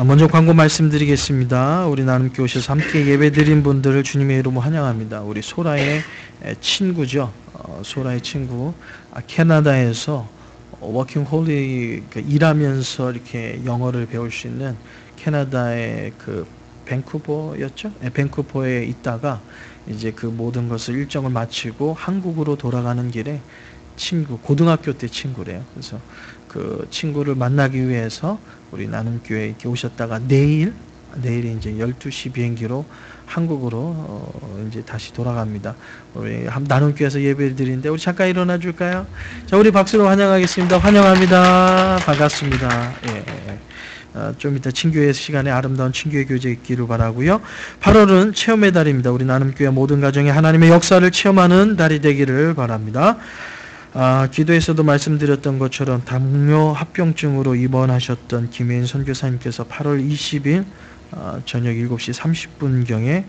먼저 광고 말씀드리겠습니다. 우리 나눔교회 오셔서 함께 예배드린 분들을 주님의 이름으로 환영합니다. 우리 소라의 친구죠. 소라의 친구, 캐나다에서 워킹 홀리, 일하면서 이렇게 영어를 배울 수 있는 캐나다의 그 밴쿠버였죠? 밴쿠버에 있다가 이제 그 모든 것을 일정을 마치고 한국으로 돌아가는 길에 친구, 고등학교 때 친구래요. 그래서 그 친구를 만나기 위해서 우리 나눔교회에 이렇게 오셨다가 내일이 이제 12시 비행기로 한국으로 이제 다시 돌아갑니다. 우리 나눔교회에서 예배를 드리는데 우리 잠깐 일어나 줄까요? 자, 우리 박수로 환영하겠습니다. 환영합니다. 반갑습니다. 좀 이따 친교회 시간에 아름다운 친교회 교제 있기를 바라고요. 8월은 체험의 달입니다. 우리 나눔교회 모든 가정에 하나님의 역사를 체험하는 달이 되기를 바랍니다. 기도에서도 말씀드렸던 것처럼 당뇨 합병증으로 입원하셨던 김혜인 선교사님께서 8월 20일 저녁 7시 30분경에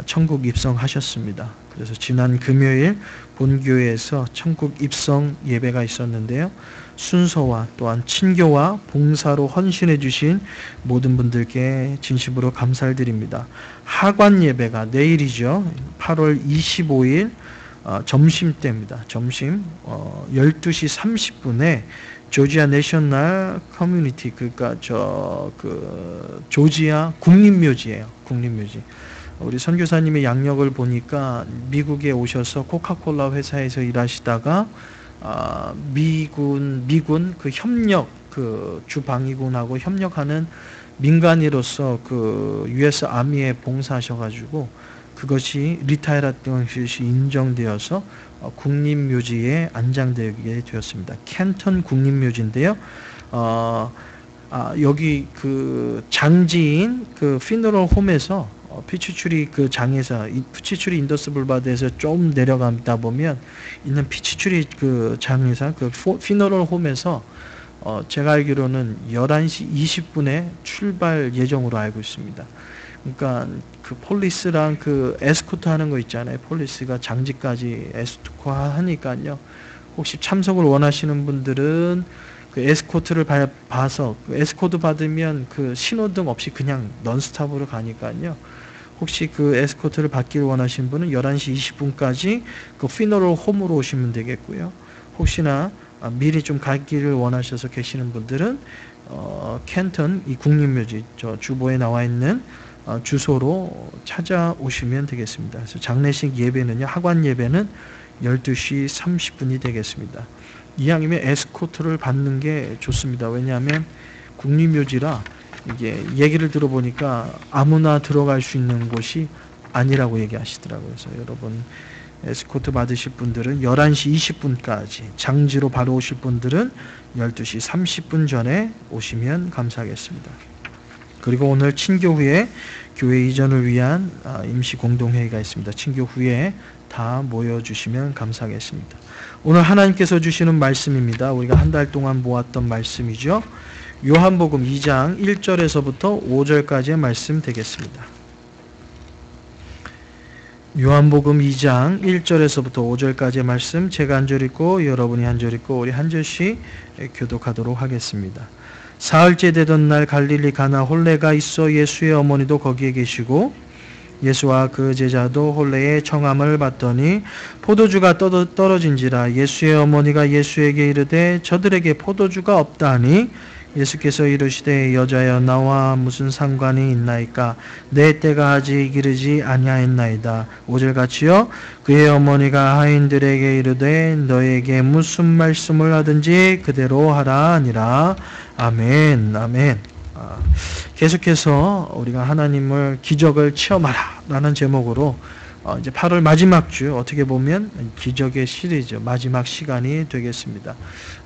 천국 입성하셨습니다. 그래서 지난 금요일 본교회에서 천국 입성 예배가 있었는데요. 순서와 또한 친교와 봉사로 헌신해 주신 모든 분들께 진심으로 감사를 드립니다. 하관 예배가 내일이죠. 8월 25일 점심때입니다. 점심 12시 30분에 조지아 내셔널 커뮤니티, 그러니까 조지아 국립묘지예요. 국립묘지. 우리 선교사님의 양력을 보니까 미국에 오셔서 코카콜라 회사에서 일하시다가 미군 그 협력, 그 주방위군하고 협력하는 민간인으로서 그 US 아미에 봉사하셔가지고 그것이 리타이어했던 것이 인정되어서 국립묘지에 안장되게 되었습니다. 켄턴 국립묘지인데요. 여기 그 장지인 그 피너럴 홈에서 피치추리 그 장에서 피치추리 인더스 불바드에서 좀 내려가다 보면 있는 피치추리 그 장에서 그 피너럴 홈에서 제가 알기로는 11시 20분에 출발 예정으로 알고 있습니다. 그러니까 그 폴리스랑 그 에스코트 하는 거 있잖아요. 폴리스가 장지까지 에스코트 하니까요. 혹시 참석을 원하시는 분들은 그 에스코트를 봐서 그 에스코트 받으면 그 신호등 없이 그냥 넌스탑으로 가니까요. 혹시 그 에스코트를 받기를 원하시는 분은 11시 20분까지 그 피너럴 홈으로 오시면 되겠고요. 혹시나 미리 좀 가기를 원하셔서 계시는 분들은 켄턴 이 국립묘지 저 주보에 나와 있는 주소로 찾아오시면 되겠습니다. 그래서 장례식 예배는요, 하관 예배는 12시 30분이 되겠습니다. 이왕이면 에스코트를 받는 게 좋습니다. 왜냐하면 국립묘지라 이게 얘기를 들어보니까 아무나 들어갈 수 있는 곳이 아니라고 얘기하시더라고요. 그래서 여러분 에스코트 받으실 분들은 11시 20분까지, 장지로 바로 오실 분들은 12시 30분 전에 오시면 감사하겠습니다. 그리고 오늘 친교 후에 교회 이전을 위한 임시 공동회의가 있습니다. 친교 후에 다 모여주시면 감사하겠습니다. 오늘 하나님께서 주시는 말씀입니다. 우리가 한 달 동안 모았던 말씀이죠. 요한복음 2장 1절에서부터 5절까지의 말씀 되겠습니다. 요한복음 2장 1절에서부터 5절까지의 말씀, 제가 한 절 읽고 여러분이 한 절 읽고 우리 한 절씩 교독하도록 하겠습니다. 사흘째 되던 날 갈릴리 가나 홀레가 있어 예수의 어머니도 거기에 계시고 예수와 그 제자도 홀레의 청함을 받더니 포도주가 떨어진지라 예수의 어머니가 예수에게 이르되 저들에게 포도주가 없다니 예수께서 이르시되 여자여 나와 무슨 상관이 있나이까 내 때가 아직 이르지 아니하였나이다. 5절같이요 그의 어머니가 하인들에게 이르되 너에게 무슨 말씀을 하든지 그대로 하라 하니라. 아멘. 아멘. 계속해서 우리가 하나님을 기적을 체험하라 라는 제목으로 이제 8월 마지막 주 어떻게 보면 기적의 시리즈 마지막 시간이 되겠습니다.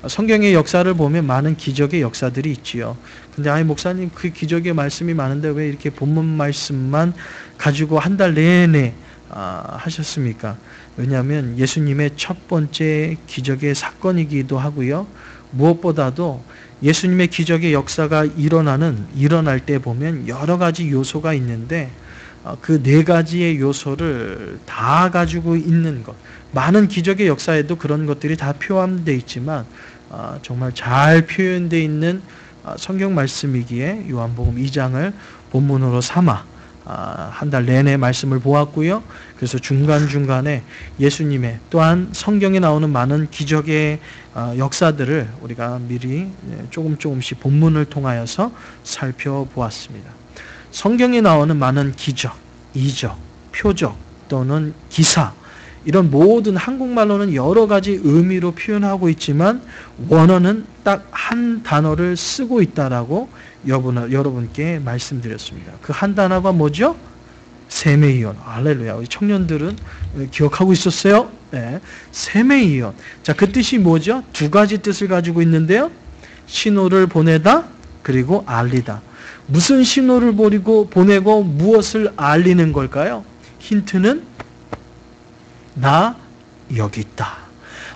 성경의 역사를 보면 많은 기적의 역사들이 있지요. 근데 목사님 그 기적의 말씀이 많은데 왜 이렇게 본문 말씀만 가지고 한 달 내내 하셨습니까? 왜냐하면 예수님의 첫 번째 기적의 사건이기도 하고요. 무엇보다도 예수님의 기적의 역사가 일어날 때 보면 여러 가지 요소가 있는데 그 네 가지의 요소를 다 가지고 있는 것. 많은 기적의 역사에도 그런 것들이 다 포함되어 있지만 정말 잘 표현되어 있는 성경 말씀이기에 요한복음 2장을 본문으로 삼아 한 달 내내 말씀을 보았고요. 그래서 중간중간에 예수님의 또한 성경에 나오는 많은 기적의 역사들을 우리가 미리 조금씩 본문을 통하여서 살펴보았습니다. 성경에 나오는 많은 기적, 이적, 표적 또는 기사, 이런 모든 한국말로는 여러 가지 의미로 표현하고 있지만 원어는 딱 한 단어를 쓰고 있다라고 여러분께 말씀드렸습니다. 그 한 단어가 뭐죠? 세메이온. 할렐루야. 우리 청년들은 기억하고 있었어요? 네. 세메이온. 자, 그 뜻이 뭐죠? 두 가지 뜻을 가지고 있는데요. 신호를 보내다, 그리고 알리다. 무슨 신호를 보내고 무엇을 알리는 걸까요? 힌트는 나 여기 있다.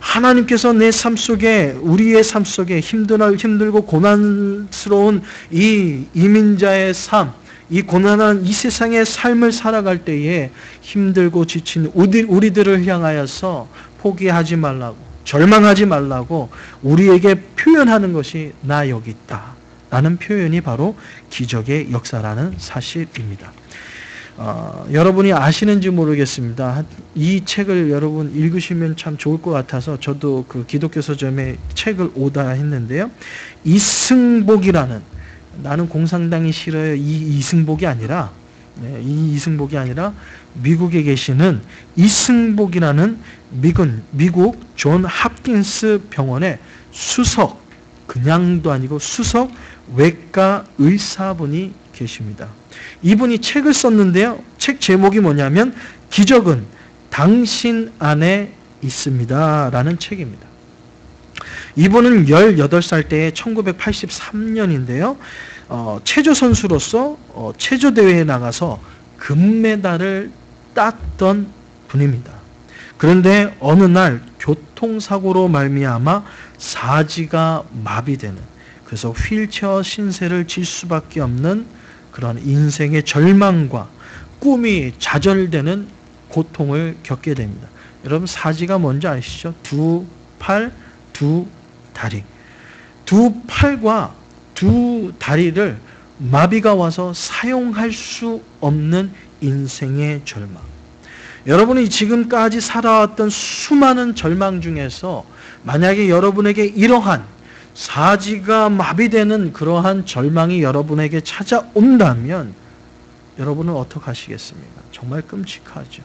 하나님께서 내 삶 속에, 우리의 삶 속에 힘들고 고난스러운 이 이민자의 삶, 이 고난한 이 세상의 삶을 살아갈 때에 힘들고 지친 우리들을 향하여서 포기하지 말라고, 절망하지 말라고 우리에게 표현하는 것이 나 여기 있다 라는 표현이 바로 기적의 역사라는 사실입니다. 여러분이 아시는지 모르겠습니다. 이 책을 여러분 읽으시면 참 좋을 것 같아서 저도 그 기독교 서점에 책을 오다 했는데요. 이승복이라는, 나는 공산당이 싫어요, 이 이승복이 아니라 미국에 계시는 이승복이라는 미국 존 홉킨스 병원의 수석, 그냥도 아니고 수석 외과 의사분이 계십니다. 이분이 책을 썼는데요. 책 제목이 뭐냐면 기적은 당신 안에 있습니다 라는 책입니다. 이분은 18살 때에 1983년인데요. 체조 선수로서 체조 대회에 나가서 금메달을 땄던 분입니다. 그런데 어느 날 교통사고로 말미암아 사지가 마비되는, 그래서 휠체어 신세를 질 수밖에 없는 그런 인생의 절망과 꿈이 좌절되는 고통을 겪게 됩니다. 여러분, 사지가 뭔지 아시죠? 두 팔, 두 다리. 두 팔과 두 다리를 마비가 와서 사용할 수 없는 인생의 절망. 여러분이 지금까지 살아왔던 수많은 절망 중에서 만약에 여러분에게 이러한 사지가 마비되는 그러한 절망이 여러분에게 찾아온다면 여러분은 어떻게 하시겠습니까? 정말 끔찍하죠.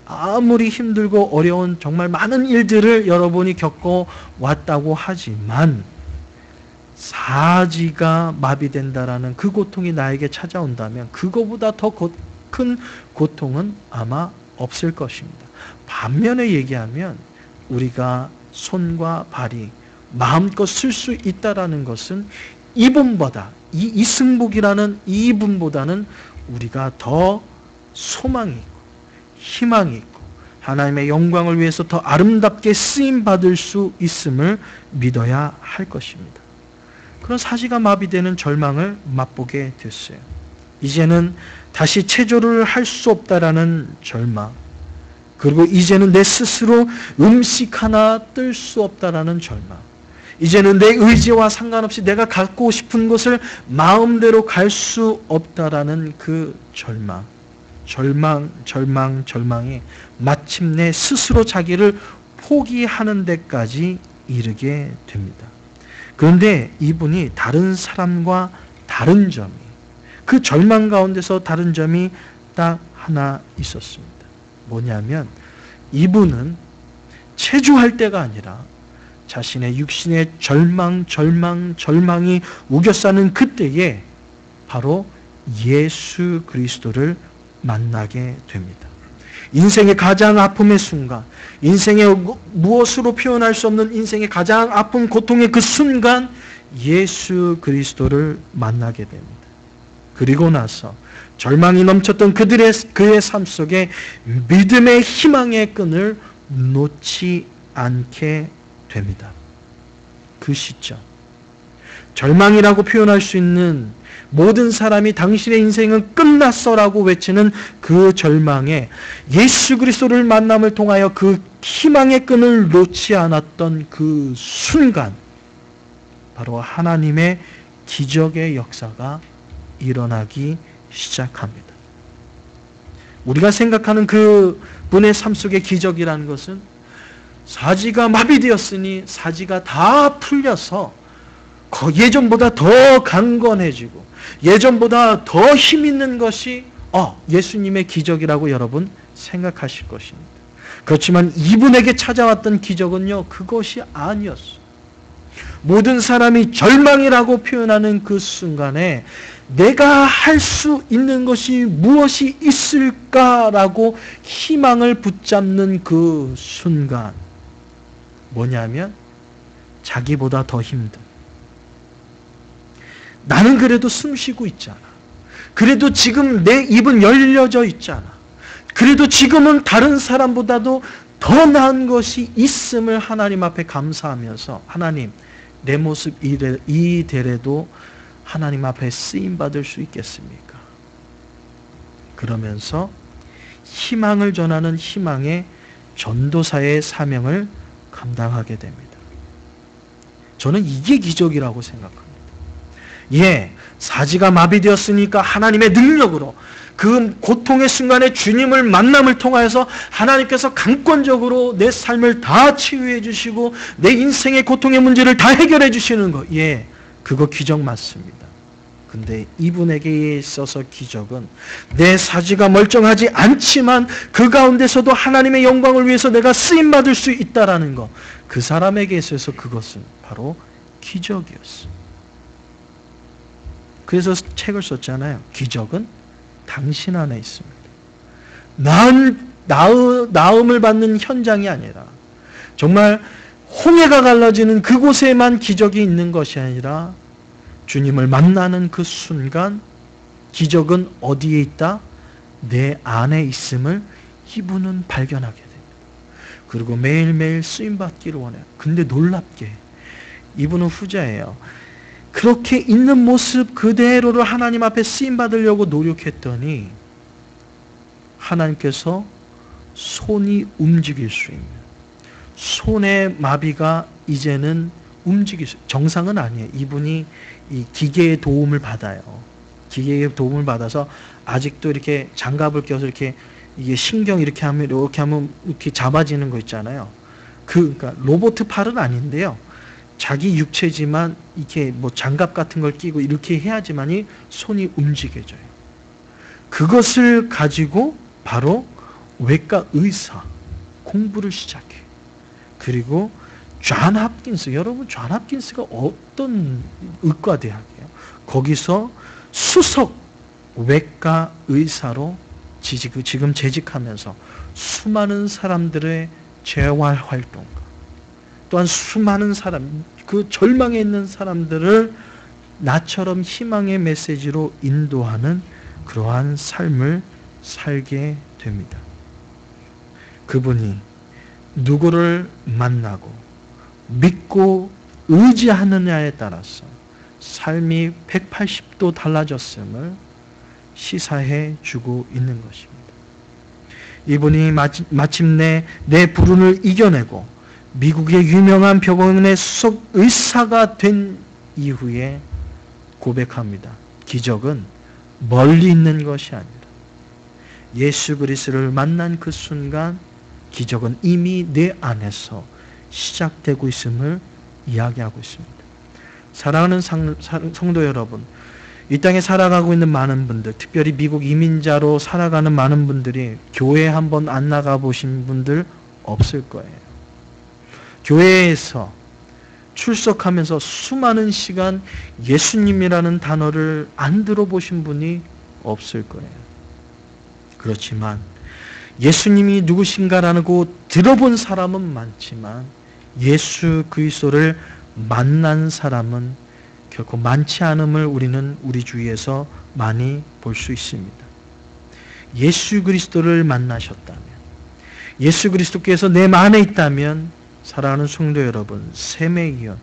아무리 힘들고 어려운 정말 많은 일들을 여러분이 겪어왔다고 하지만 사지가 마비된다라는 그 고통이 나에게 찾아온다면 그거보다 더 큰 고통은 아마 없을 것입니다. 반면에 얘기하면 우리가 손과 발이 마음껏 쓸 수 있다라는 것은 이분보다, 이 이승복이라는 이분보다는 우리가 더 소망이 있고 희망이 있고 하나님의 영광을 위해서 더 아름답게 쓰임받을 수 있음을 믿어야 할 것입니다. 그런 사지가 마비되는 절망을 맛보게 됐어요. 이제는 다시 체조를 할 수 없다라는 절망, 그리고 이제는 내 스스로 음식 하나 뜰 수 없다라는 절망, 이제는 내 의지와 상관없이 내가 갖고 싶은 것을 마음대로 갈 수 없다라는 그 절망이 마침내 스스로 자기를 포기하는 데까지 이르게 됩니다. 그런데 이분이 다른 사람과 다른 점이, 그 절망 가운데서 다른 점이 딱 하나 있었습니다. 뭐냐면 이분은 체조할 때가 아니라 자신의 육신의 절망이 우겨싸는 그때에 바로 예수 그리스도를 만나게 됩니다. 인생의 가장 아픔의 순간, 인생의 무엇으로 표현할 수 없는 인생의 가장 아픈 고통의 그 순간 예수 그리스도를 만나게 됩니다. 그리고 나서 절망이 넘쳤던 그의 삶 속에 믿음의 희망의 끈을 놓지 않게 됩니다. 그 시점, 절망이라고 표현할 수 있는 모든 사람이 당신의 인생은 끝났어라고 외치는 그 절망에 예수 그리스도를 만남을 통하여 그 희망의 끈을 놓지 않았던 그 순간, 바로 하나님의 기적의 역사가 일어나기 시작합니다. 우리가 생각하는 그 분의 삶 속의 기적이라는 것은 사지가 마비되었으니 사지가 다 풀려서 예전보다 더 강건해지고 예전보다 더 힘있는 것이 예수님의 기적이라고 여러분 생각하실 것입니다. 그렇지만 이분에게 찾아왔던 기적은요, 그것이 아니었어요. 모든 사람이 절망이라고 표현하는 그 순간에 내가 할 수 있는 것이 무엇이 있을까라고 희망을 붙잡는 그 순간, 뭐냐면 자기보다 더 힘든, 나는 그래도 숨 쉬고 있잖아, 그래도 지금 내 입은 열려져 있잖아, 그래도 지금은 다른 사람보다도 더 나은 것이 있음을 하나님 앞에 감사하면서, 하나님 내 모습 이대로도 하나님 앞에 쓰임받을 수 있겠습니까? 그러면서 희망을 전하는 희망의 전도사의 사명을 감당하게 됩니다. 저는 이게 기적이라고 생각합니다. 사지가 마비되었으니까 하나님의 능력으로 그 고통의 순간에 주님을 만남을 통하여서 하나님께서 강권적으로 내 삶을 다 치유해 주시고 내 인생의 고통의 문제를 다 해결해 주시는 것, 그거 기적 맞습니다. 근데 이분에게 있어서 기적은 내 사지가 멀쩡하지 않지만 그 가운데서도 하나님의 영광을 위해서 내가 쓰임받을 수 있다라는 것, 그 사람에게 있어서 그것은 바로 기적이었어요. 그래서 책을 썼잖아요. 기적은 당신 안에 있습니다. 나음을 받는 현장이 아니라 정말 홍해가 갈라지는 그곳에만 기적이 있는 것이 아니라 주님을 만나는 그 순간 기적은 어디에 있다? 내 안에 있음을 이분은 발견하게 됩니다. 그리고 매일매일 쓰임받기를 원해요. 근데 놀랍게 이분은 후자예요. 그렇게 있는 모습 그대로를 하나님 앞에 쓰임받으려고 노력했더니 하나님께서 손이 움직일 수 있는, 손의 마비가 이제는 움직일 수, 정상은 아니에요. 이분이 이 기계의 도움을 받아요. 기계의 도움을 받아서 아직도 이렇게 장갑을 껴서 이렇게 이게 신경 이렇게 하면 이렇게 잡아지는 거 있잖아요. 그러니까 로봇 팔은 아닌데요. 자기 육체지만 이렇게 뭐 장갑 같은 걸 끼고 이렇게 해야지만이 손이 움직여져요. 그것을 가지고 바로 외과 의사 공부를 시작해요. 그리고 존 홉킨스, 여러분 존 홉킨스가 어떤 의과대학이에요? 거기서 수석 외과 의사로 지금 재직하면서 수많은 사람들의 재활 활동과 또한 수많은 사람, 그 절망에 있는 사람들을 나처럼 희망의 메시지로 인도하는 그러한 삶을 살게 됩니다. 그분이 누구를 만나고 믿고 의지하느냐에 따라서 삶이 180도 달라졌음을 시사해 주고 있는 것입니다. 이분이 마침내 내 불운을 이겨내고 미국의 유명한 병원의 수석 의사가 된 이후에 고백합니다. 기적은 멀리 있는 것이 아니라 예수 그리스도를 만난 그 순간 기적은 이미 내 안에서 시작되고 있음을 이야기하고 있습니다. 사랑하는 성도 여러분, 이 땅에 살아가고 있는 많은 분들, 특별히 미국 이민자로 살아가는 많은 분들이 교회 한번 안 나가 보신 분들 없을 거예요. 교회에서 출석하면서 수많은 시간 예수님이라는 단어를 안 들어보신 분이 없을 거예요. 그렇지만 예수님이 누구신가라고 들어본 사람은 많지만 예수 그리스도를 만난 사람은 결코 많지 않음을 우리는 우리 주위에서 많이 볼 수 있습니다. 예수 그리스도를 만나셨다면, 예수 그리스도께서 내 안에 있다면, 사랑하는 성도 여러분, 셈에 이은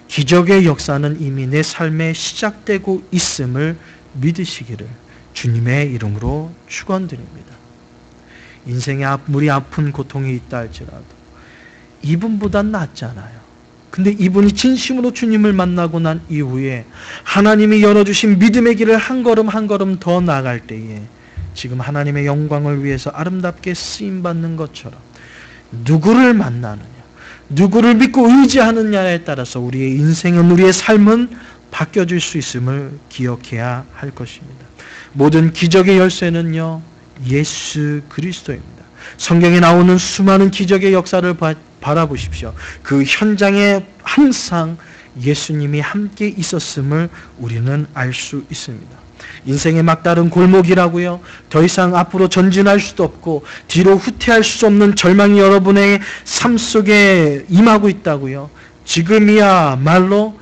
기적의 역사는 이미 내 삶에 시작되고 있음을 믿으시기를 주님의 이름으로 축원드립니다. 인생에 아무리 아픈 고통이 있다 할지라도 이분보단 낫잖아요. 근데 이분이 진심으로 주님을 만나고 난 이후에 하나님이 열어주신 믿음의 길을 한 걸음 한 걸음 더 나아갈 때에 지금 하나님의 영광을 위해서 아름답게 쓰임받는 것처럼 누구를 만나느냐, 누구를 믿고 의지하느냐에 따라서 우리의 인생은, 우리의 삶은 바뀌어질 수 있음을 기억해야 할 것입니다. 모든 기적의 열쇠는요, 예수 그리스도입니다. 성경에 나오는 수많은 기적의 역사를 바라보십시오. 그 현장에 항상 예수님이 함께 있었음을 우리는 알 수 있습니다. 인생의 막다른 골목이라고요. 더 이상 앞으로 전진할 수도 없고 뒤로 후퇴할 수 없는 절망이 여러분의 삶 속에 임하고 있다고요. 지금이야말로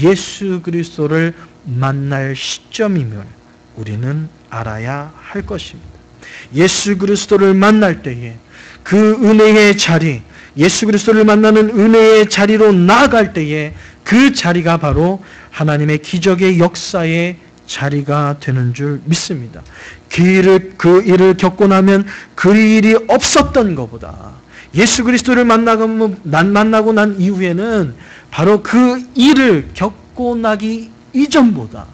예수 그리스도를 만날 시점임을 우리는 알아야 할 것입니다. 예수 그리스도를 만날 때에 그 은혜의 자리, 예수 그리스도를 만나는 은혜의 자리로 나아갈 때에 그 자리가 바로 하나님의 기적의 역사의 자리가 되는 줄 믿습니다. 그 일을 겪고 나면 그 일이 없었던 것보다 예수 그리스도를 만나고 난 이후에는 바로 그 일을 겪고 나기 이전보다,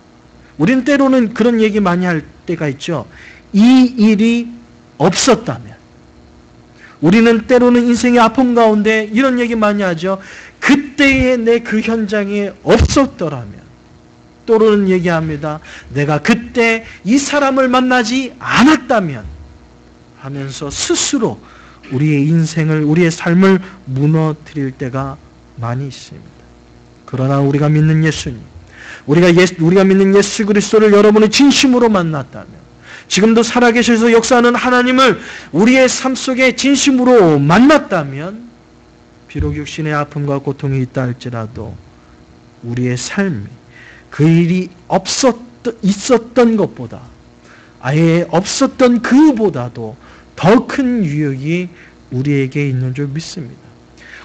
우리는 때로는 그런 얘기 많이 할 때가 있죠. 이 일이 없었다면, 우리는 때로는 인생의 아픔 가운데 이런 얘기 많이 하죠. 그때의 내 그 현장에 없었더라면, 또는 얘기합니다. 내가 그때 이 사람을 만나지 않았다면 하면서 스스로 우리의 인생을, 우리의 삶을 무너뜨릴 때가 많이 있습니다. 그러나 우리가 믿는 예수님, 우리가 믿는 예수 그리스도를 여러분이 진심으로 만났다면, 지금도 살아계셔서 역사하는 하나님을 우리의 삶 속에 진심으로 만났다면, 비록 육신의 아픔과 고통이 있다 할지라도 우리의 삶이 그 일이 있었던 것보다, 아예 없었던 그보다도 더 큰 유익이 우리에게 있는 줄 믿습니다.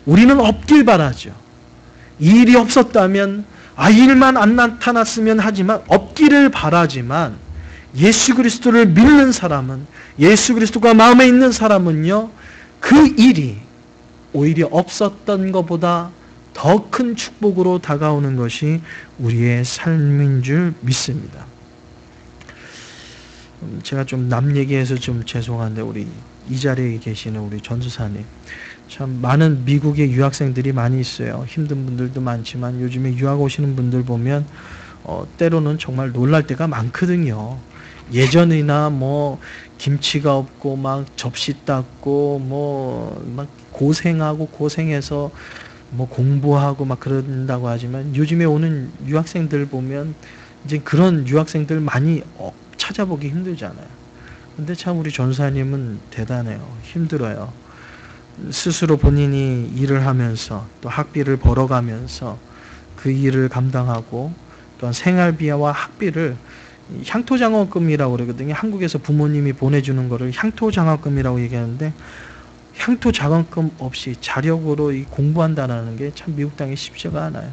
우리는 없길 바라죠. 이 일이 없었다면, 일만 안 나타났으면 하지만, 없기를 바라지만, 예수 그리스도를 믿는 사람은, 예수 그리스도가 마음에 있는 사람은요, 그 일이 오히려 없었던 것보다 더 큰 축복으로 다가오는 것이 우리의 삶인 줄 믿습니다. 제가 좀 남 얘기해서 좀 죄송한데, 우리 이 자리에 계시는 우리 전도사님, 참 많은 미국의 유학생들이 많이 있어요. 힘든 분들도 많지만 요즘에 유학 오시는 분들 보면 때로는 정말 놀랄 때가 많거든요. 예전이나 뭐 김치가 없고 막 접시 닦고 뭐 막 고생해서 뭐 공부하고 막 그런다고 하지만, 요즘에 오는 유학생들 보면 이제 그런 유학생들 많이 찾아보기 힘들잖아요. 근데 참 우리 전사님은 대단해요. 힘들어요. 스스로 본인이 일을 하면서 또 학비를 벌어가면서 그 일을 감당하고, 또한 생활비와 학비를 향토장학금이라고 그러거든요. 한국에서 부모님이 보내주는 거를 향토장학금이라고 얘기하는데, 향토장학금 없이 자력으로 공부한다는 게 참 미국 땅에 쉽지가 않아요.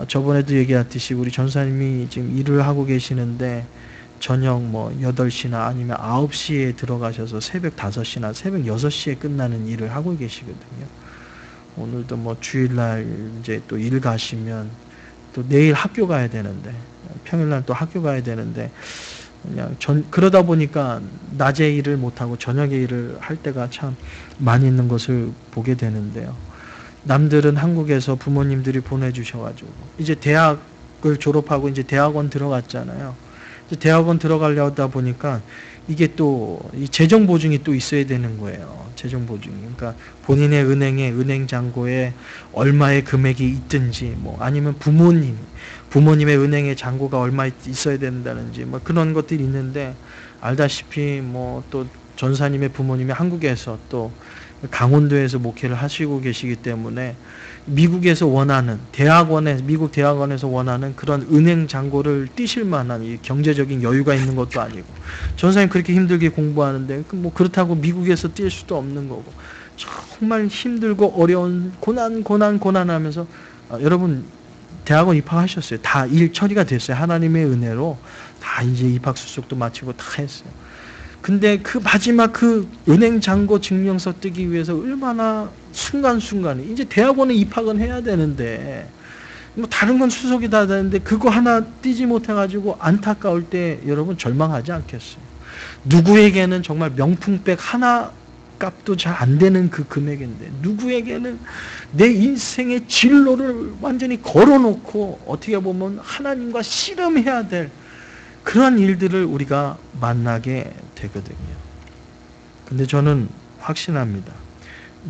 저번에도 얘기했듯이 우리 전사님이 지금 일을 하고 계시는데 저녁 뭐 8시나 아니면 9시에 들어가셔서 새벽 5시나 새벽 6시에 끝나는 일을 하고 계시거든요. 오늘도 뭐 주일날 이제 또 일 가시면 또 내일 학교 가야 되는데, 평일날 또 학교 가야 되는데, 그냥 그러다 보니까 낮에 일을 못하고 저녁에 일을 할 때가 참 많이 있는 것을 보게 되는데요. 남들은 한국에서 부모님들이 보내주셔가지고 이제 대학을 졸업하고 이제 대학원 들어갔잖아요. 이제 대학원 들어가려다 보니까 이게 또 이 재정 보증이 또 있어야 되는 거예요. 재정 보증이. 그러니까 본인의 은행 잔고에 얼마의 금액이 있든지, 뭐 아니면 부모님의 은행에 잔고가 얼마 있어야 된다든지 뭐 그런 것들이 있는데, 알다시피 뭐 또 전사님의 부모님이 한국에서 또 강원도에서 목회를 하시고 계시기 때문에 미국에서 원하는 미국 대학원에서 원하는 그런 은행 잔고를 띄실 만한 이 경제적인 여유가 있는 것도 아니고, 전사님 그렇게 힘들게 공부하는데 뭐 그렇다고 미국에서 뛸 수도 없는 거고, 정말 힘들고 어려운 고난하면서 여러분 대학원 입학하셨어요. 다 일 처리가 됐어요. 하나님의 은혜로 다 이제 입학 수속도 마치고 다 했어요. 근데 그 마지막 그 은행 잔고 증명서 뜨기 위해서 얼마나 순간순간에, 이제 대학원에 입학은 해야 되는데 뭐 다른 건 수속이 다 되는데 그거 하나 띄지 못해가지고 안타까울 때 여러분 절망하지 않겠어요? 누구에게는 정말 명품백 하나 값도 잘 안 되는 그 금액인데, 누구에게는 내 인생의 진로를 완전히 걸어놓고 어떻게 보면 하나님과 씨름해야 될 그런 일들을 우리가 만나게 되거든요. 근데 저는 확신합니다.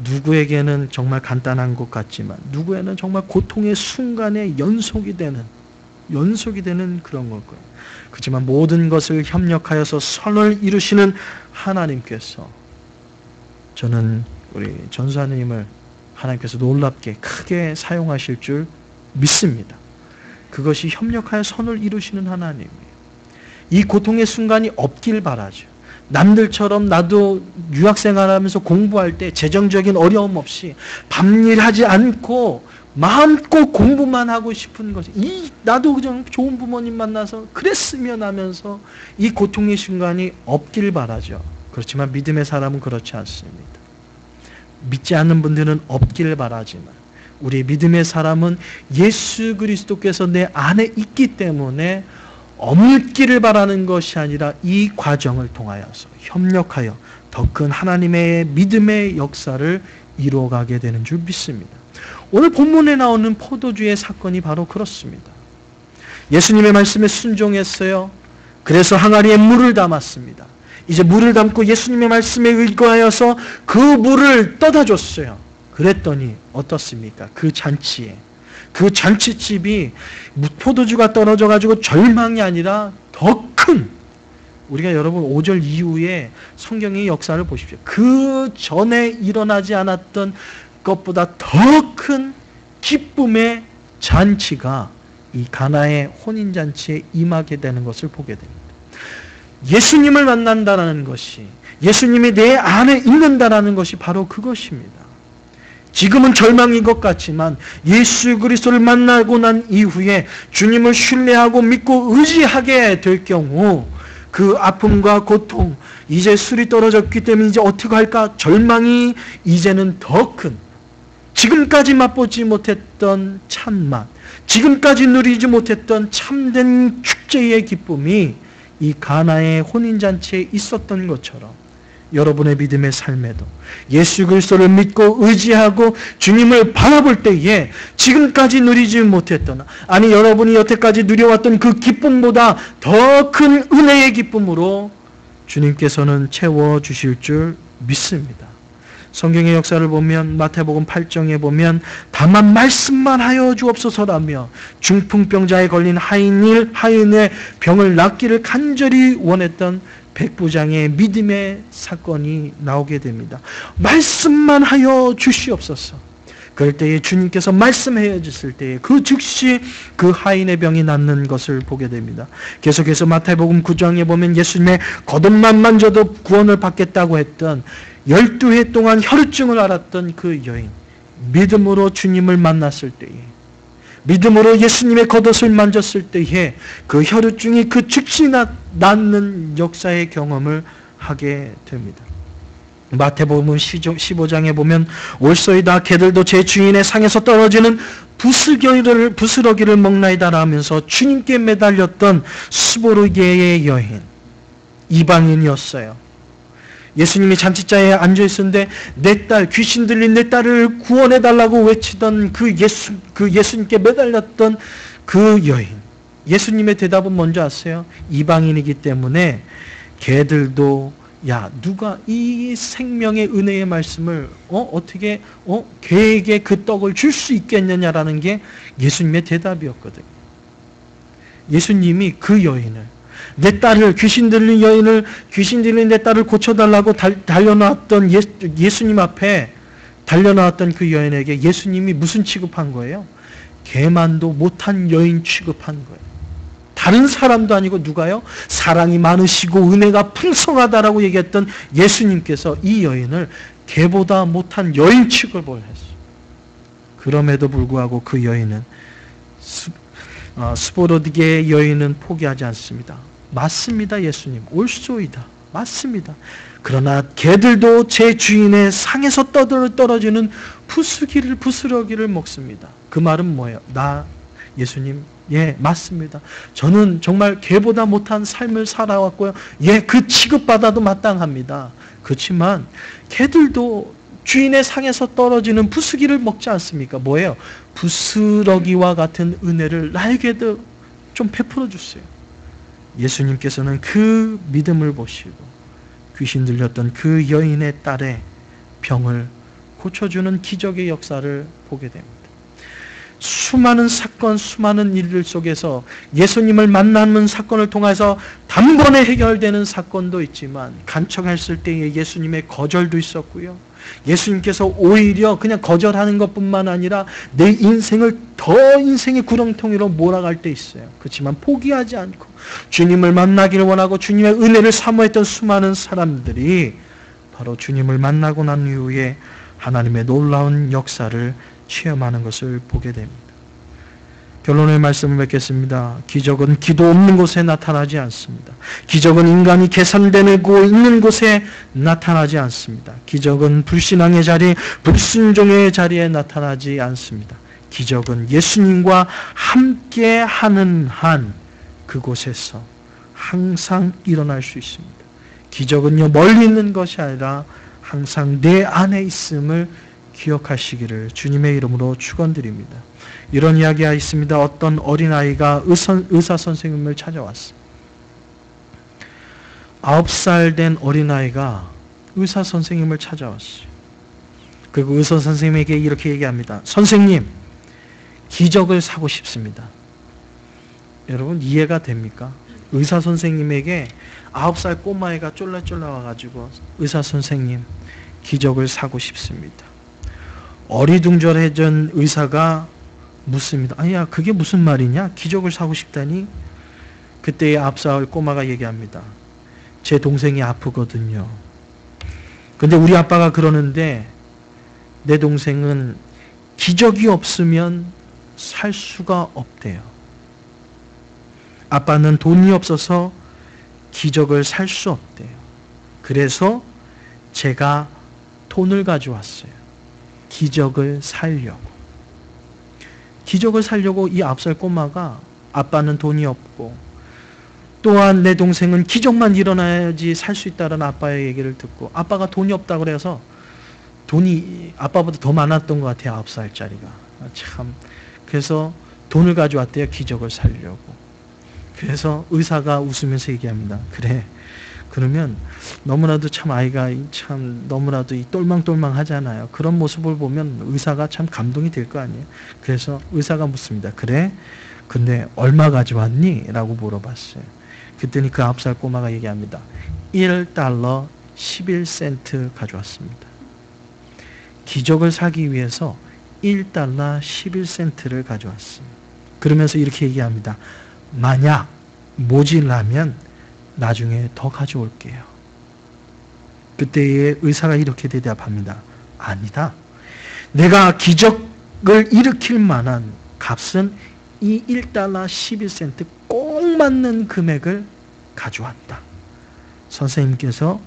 누구에게는 정말 간단한 것 같지만 누구에는 정말 고통의 순간에 연속이 되는 그런 걸 거예요. 그렇지만 모든 것을 협력하여서 선을 이루시는 하나님께서, 저는 우리 전사님을 하나님께서 놀랍게 크게 사용하실 줄 믿습니다. 그것이 협력하여 선을 이루시는 하나님이에요. 이 고통의 순간이 없길 바라죠. 남들처럼 나도 유학생활하면서 공부할 때 재정적인 어려움 없이 밤일하지 않고 마음껏 공부만 하고 싶은 것이, 나도 그냥 좋은 부모님 만나서 그랬으면 하면서 이 고통의 순간이 없길 바라죠. 그렇지만 믿음의 사람은 그렇지 않습니다. 믿지 않는 분들은 없길 바라지만 우리 믿음의 사람은 예수 그리스도께서 내 안에 있기 때문에 없기를 바라는 것이 아니라 이 과정을 통하여서 협력하여 더 큰 하나님의 믿음의 역사를 이루어가게 되는 줄 믿습니다. 오늘 본문에 나오는 포도주의 사건이 바로 그렇습니다. 예수님의 말씀에 순종했어요. 그래서 항아리에 물을 담았습니다. 이제 물을 담고 예수님의 말씀에 의거하여서 그 물을 떠다 줬어요. 그랬더니 어떻습니까? 그 잔치에, 그 잔치집이 포도주가 떨어져 가지고 절망이 아니라 더 큰, 우리가 여러분 5절 이후에 성경의 역사를 보십시오. 그 전에 일어나지 않았던 것보다 더 큰 기쁨의 잔치가 이 가나의 혼인잔치에 임하게 되는 것을 보게 됩니다. 예수님을 만난다는 것이, 예수님이 내 안에 있는다는 것이 바로 그것입니다. 지금은 절망인 것 같지만 예수 그리스도를 만나고 난 이후에 주님을 신뢰하고 믿고 의지하게 될 경우 그 아픔과 고통, 이제 술이 떨어졌기 때문에 이제 어떻게 할까? 절망이 이제는 더 큰, 지금까지 맛보지 못했던 참맛, 지금까지 누리지 못했던 참된 축제의 기쁨이 이 가나의 혼인잔치에 있었던 것처럼 여러분의 믿음의 삶에도 예수 그리스도를 믿고 의지하고 주님을 바라볼 때에 지금까지 누리지 못했던, 아니 여러분이 여태까지 누려왔던 그 기쁨보다 더 큰 은혜의 기쁨으로 주님께서는 채워주실 줄 믿습니다. 성경의 역사를 보면 마태복음 8장에 보면 다만 말씀만 하여 주옵소서라며 중풍병자에 걸린 하인의 병을 낫기를 간절히 원했던 백부장의 믿음의 사건이 나오게 됩니다. 말씀만 하여 주시옵소서. 그럴 때에 주님께서 말씀해 주실 때에 그 즉시 그 하인의 병이 낫는 것을 보게 됩니다. 계속해서 마태복음 9장에 보면 예수님의 겉옷만 만져도 구원을 받겠다고 했던 12해 동안 혈우증을 앓았던 그 여인, 믿음으로 주님을 만났을 때에, 믿음으로 예수님의 겉옷을 만졌을 때에 그 혈우증이 그 즉시 낫는 역사의 경험을 하게 됩니다. 마태복음 15장에 보면 올소이다 개들도 제 주인의 상에서 떨어지는 부스러기를 먹나이다 라면서 주님께 매달렸던 스보르게의 여인, 이방인이었어요. 예수님이 잔치자에 앉아있었는데 내 딸, 귀신 들린 내 딸을 구원해달라고 외치던 그 예수님께 매달렸던 그 여인, 예수님의 대답은 뭔지 아세요? 이방인이기 때문에 걔들도, 야, 누가 이 생명의 은혜의 말씀을 어떻게 걔에게 그 떡을 줄 수 있겠느냐라는 게 예수님의 대답이었거든요. 예수님이 그 여인을, 내 딸을, 귀신 들린 내 딸을 고쳐달라고 달려나왔던 예수님 앞에 달려나왔던 그 여인에게 예수님이 무슨 취급한 거예요? 개만도 못한 여인 취급한 거예요. 다른 사람도 아니고 누가요? 사랑이 많으시고 은혜가 풍성하다라고 얘기했던 예수님께서 이 여인을 개보다 못한 여인 취급을 했어요. 그럼에도 불구하고 그 여인은, 스보르드게의 여인은 포기하지 않습니다. 맞습니다, 예수님. 올소이다. 맞습니다. 그러나 개들도 제 주인의 상에서 떨어지는 부스러기를 먹습니다. 그 말은 뭐예요? 예수님, 예, 맞습니다. 저는 정말 개보다 못한 삶을 살아왔고요. 예, 그 취급받아도 마땅합니다. 그렇지만 개들도 주인의 상에서 떨어지는 부스러기를 먹지 않습니까? 뭐예요? 부스러기와 같은 은혜를 나에게도 좀 베풀어 주세요. 예수님께서는 그 믿음을 보시고 귀신 들렸던 그 여인의 딸의 병을 고쳐주는 기적의 역사를 보게 됩니다. 수많은 사건, 수많은 일들 속에서 예수님을 만나는 사건을 통해서 단번에 해결되는 사건도 있지만 간청했을 때의 예수님의 거절도 있었고요. 예수님께서 오히려 그냥 거절하는 것뿐만 아니라 내 인생을 더 인생의 구렁텅이로 몰아갈 때 있어요. 그렇지만 포기하지 않고 주님을 만나기를 원하고 주님의 은혜를 사모했던 수많은 사람들이 바로 주님을 만나고 난 이후에 하나님의 놀라운 역사를 체험하는 것을 보게 됩니다. 결론의 말씀을 맺겠습니다. 기적은 기도 없는 곳에 나타나지 않습니다. 기적은 인간이 계산되고 있는 곳에 나타나지 않습니다. 기적은 불신앙의 자리, 불순종의 자리에 나타나지 않습니다. 기적은 예수님과 함께 하는 한 그곳에서 항상 일어날 수 있습니다. 기적은요, 멀리 있는 것이 아니라 항상 내 안에 있음을 기억하시기를 주님의 이름으로 축원드립니다. 이런 이야기가 있습니다. 어떤 어린아이가 의사 선생님을 찾아왔습니다. 9살 된 어린아이가 의사 선생님을 찾아왔어요. 그리고 의사 선생님에게 이렇게 얘기합니다. 선생님, 기적을 사고 싶습니다. 여러분 이해가 됩니까? 의사 선생님에게 9살 꼬마애가 쫄라쫄라 와가지고 의사 선생님, 기적을 사고 싶습니다. 어리둥절해진 의사가 묻습니다. 아니야, 그게 무슨 말이냐? 기적을 사고 싶다니? 그때의 9살 꼬마가 얘기합니다. 제 동생이 아프거든요. 근데 우리 아빠가 그러는데 내 동생은 기적이 없으면 살 수가 없대요. 아빠는 돈이 없어서 기적을 살 수 없대요. 그래서 제가 돈을 가져왔어요. 기적을 살려고. 기적을 살려고 이 9살 꼬마가 아빠는 돈이 없고 또한 내 동생은 기적만 일어나야지 살 수 있다는 아빠의 얘기를 듣고 아빠가 돈이 없다고 그래서 돈이 아빠보다 더 많았던 것 같아요. 9살짜리가. 참. 그래서 돈을 가져왔대요. 기적을 살려고. 그래서 의사가 웃으면서 얘기합니다. 그래. 그러면 너무나도 참 아이가 참 너무나도 똘망똘망 하잖아요. 그런 모습을 보면 의사가 참 감동이 될 거 아니에요. 그래서 의사가 묻습니다. 그래? 근데 얼마 가져왔니? 라고 물어봤어요. 그랬더니 그 9살 꼬마가 얘기합니다. 1달러 11센트 가져왔습니다. 기적을 사기 위해서 1달러 11센트를 가져왔습니다. 그러면서 이렇게 얘기합니다. 만약 모질라면 나중에 더 가져올게요. 그때의 의사가 이렇게 대답합니다. 아니다. 내가 기적을 일으킬 만한 값은 이 1달러 11센트 꼭 맞는 금액을 가져왔다. 선생님께서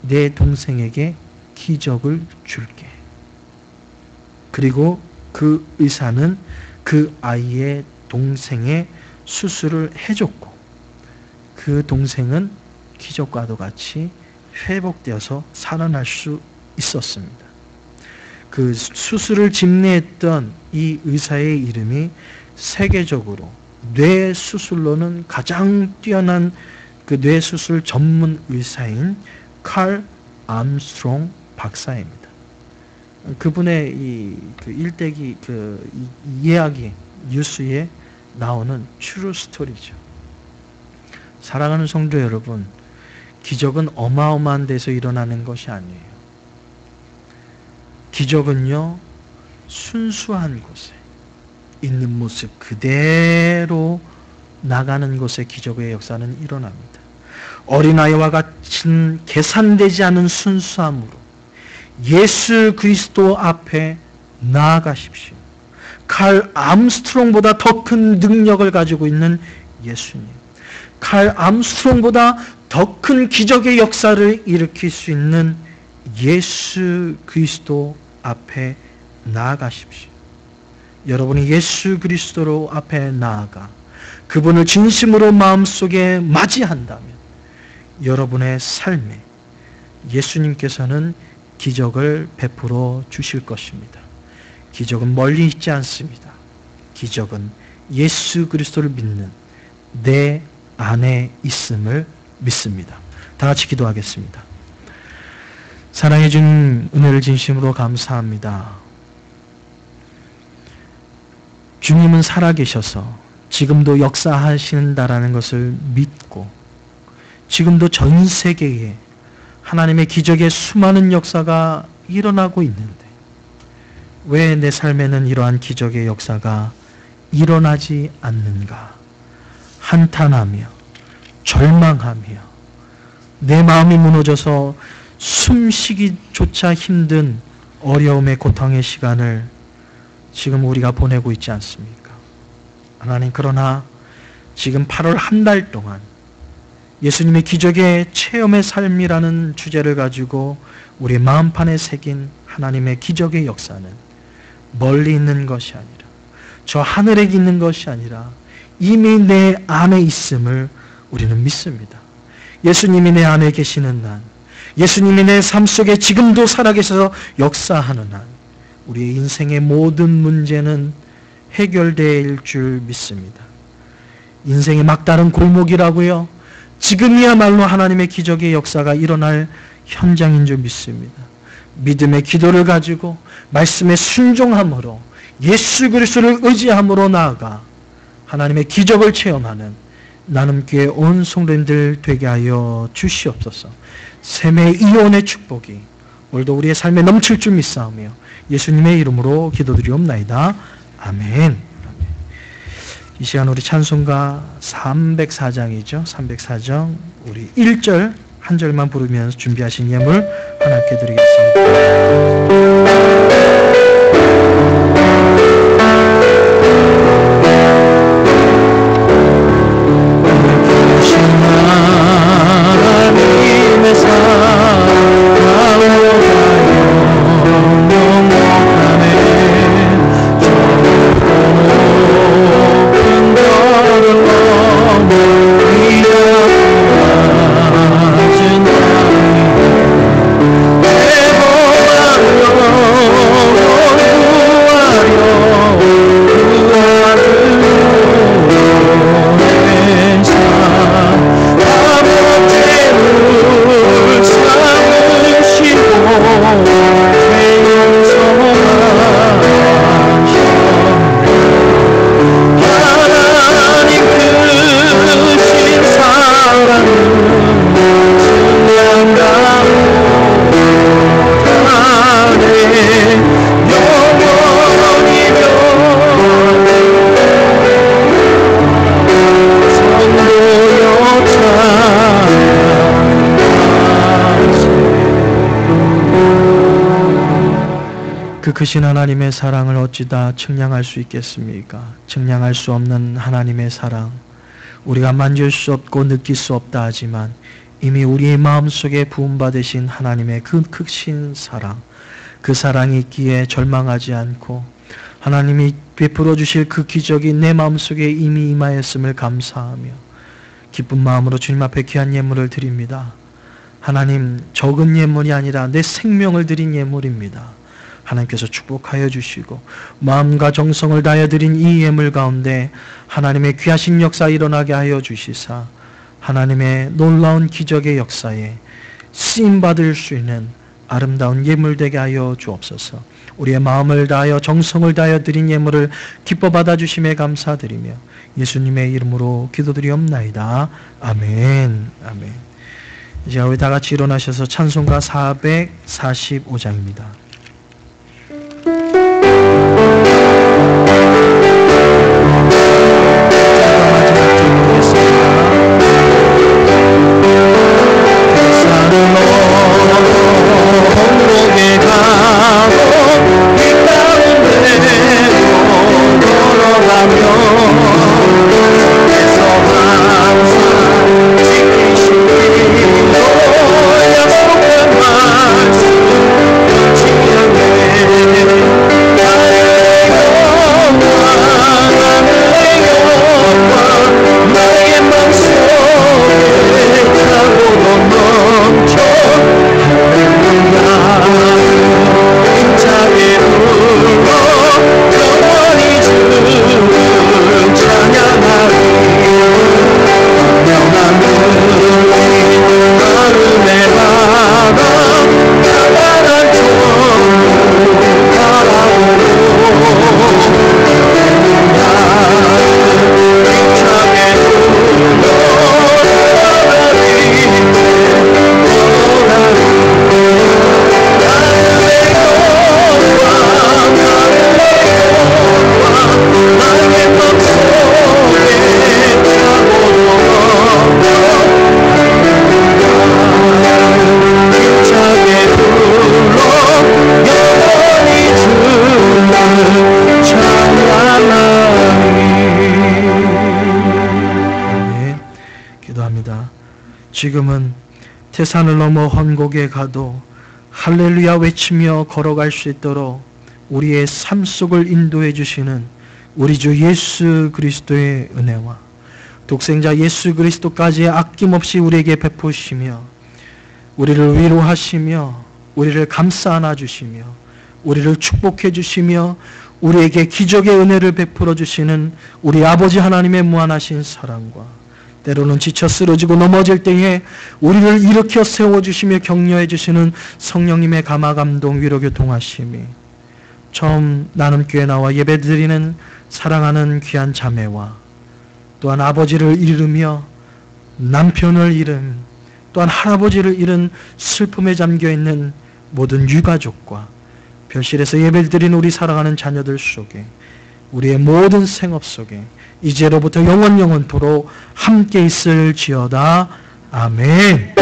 내 동생에게 기적을 줄게. 그리고 그 의사는 그 아이의 동생의 수술을 해줬고 그 동생은 기적과도 같이 회복되어서 살아날 수 있었습니다. 그 수술을 집례했던 이 의사의 이름이 세계적으로 뇌 수술로는 가장 뛰어난 그 뇌 수술 전문 의사인 칼 암스트롱 박사입니다. 그분의 그 일대기 이 이야기 뉴스에 나오는 트루 스토리죠. 사랑하는 성도 여러분, 기적은 어마어마한 데서 일어나는 것이 아니에요. 기적은요, 순수한 곳에 있는 모습 그대로 나가는 곳에 기적의 역사는 일어납니다. 어린아이와 같은 계산되지 않은 순수함으로 예수 그리스도 앞에 나아가십시오. 칼 암스트롱보다 더 큰 능력을 가지고 있는 예수님. 칼 암스트롱보다 더 큰 기적의 역사를 일으킬 수 있는 예수 그리스도 앞에 나아가십시오. 여러분이 예수 그리스도로 앞에 나아가 그분을 진심으로 마음속에 맞이한다면 여러분의 삶에 예수님께서는 기적을 베풀어 주실 것입니다. 기적은 멀리 있지 않습니다. 기적은 예수 그리스도를 믿는 내 안에 있음을 믿습니다. 다 같이 기도하겠습니다. 사랑해 준 은혜를 진심으로 감사합니다. 주님은 살아계셔서 지금도 역사하신다라는 것을 믿고 지금도 전 세계에 하나님의 기적의 수많은 역사가 일어나고 있는데 왜 내 삶에는 이러한 기적의 역사가 일어나지 않는가? 한탄하며 절망하며 내 마음이 무너져서 숨쉬기조차 힘든 어려움의 고통의 시간을 지금 우리가 보내고 있지 않습니까? 하나님, 그러나 지금 8월 한 달 동안 예수님의 기적의 체험의 삶이라는 주제를 가지고 우리 마음판에 새긴 하나님의 기적의 역사는 멀리 있는 것이 아니라 저 하늘에 있는 것이 아니라 이미 내 안에 있음을 우리는 믿습니다. 예수님이 내 안에 계시는 한, 예수님이 내 삶 속에 지금도 살아계셔서 역사하는 한 우리의 인생의 모든 문제는 해결될 줄 믿습니다. 인생의 막다른 골목이라고요. 지금이야말로 하나님의 기적의 역사가 일어날 현장인 줄 믿습니다. 믿음의 기도를 가지고 말씀에 순종함으로 예수 그리스도를 의지함으로 나아가 하나님의 기적을 체험하는 나눔교회 온 성도님들 되게 하여 주시옵소서. 샘의 이온의 축복이 오늘도 우리의 삶에 넘칠 줄 믿사오며 예수님의 이름으로 기도드리옵나이다. 아멘. 이 시간 우리 찬송가 304장이죠. 304장 우리 1절 한 절만 부르면서 준비하신 예물 하나님께 드리겠습니다. 그 크신 하나님의 사랑을 어찌다 측량할 수 있겠습니까? 측량할 수 없는 하나님의 사랑, 우리가 만질 수 없고 느낄 수 없다 하지만 이미 우리의 마음속에 부음받으신 하나님의 그 크신 사랑, 그 사랑이 있기에 절망하지 않고 하나님이 베풀어 주실 그 기적이 내 마음속에 이미 임하였음을 감사하며 기쁜 마음으로 주님 앞에 귀한 예물을 드립니다. 하나님, 적은 예물이 아니라 내 생명을 드린 예물입니다. 하나님께서 축복하여 주시고 마음과 정성을 다하여 드린 이 예물 가운데 하나님의 귀하신 역사 일어나게 하여 주시사 하나님의 놀라운 기적의 역사에 쓰임받을 수 있는 아름다운 예물 되게 하여 주옵소서. 우리의 마음을 다하여 정성을 다하여 드린 예물을 기뻐 받아주심에 감사드리며 예수님의 이름으로 기도드리옵나이다. 아멘. 아멘. 이제 우리 다 같이 일어나셔서 찬송가 445장입니다. 항상 지금은 태산을 넘어 헌곡에 가도 할렐루야 외치며 걸어갈 수 있도록 우리의 삶 속을 인도해 주시는 우리 주 예수 그리스도의 은혜와 독생자 예수 그리스도까지 아낌없이 우리에게 베푸시며 우리를 위로하시며 우리를 감싸 안아주시며 우리를 축복해 주시며 우리에게 기적의 은혜를 베풀어 주시는 우리 아버지 하나님의 무한하신 사랑과 때로는 지쳐 쓰러지고 넘어질 때에 우리를 일으켜 세워주시며 격려해 주시는 성령님의 감화감동 위로교통하심이 처음 나눔교회 나와 예배드리는 사랑하는 귀한 자매와 또한 아버지를 잃으며 남편을 잃은 또한 할아버지를 잃은 슬픔에 잠겨있는 모든 유가족과 별실에서 예배를 드리는 우리 사랑하는 자녀들 속에 우리의 모든 생업 속에 이제로부터 영원토록 함께 있을지어다. 아멘.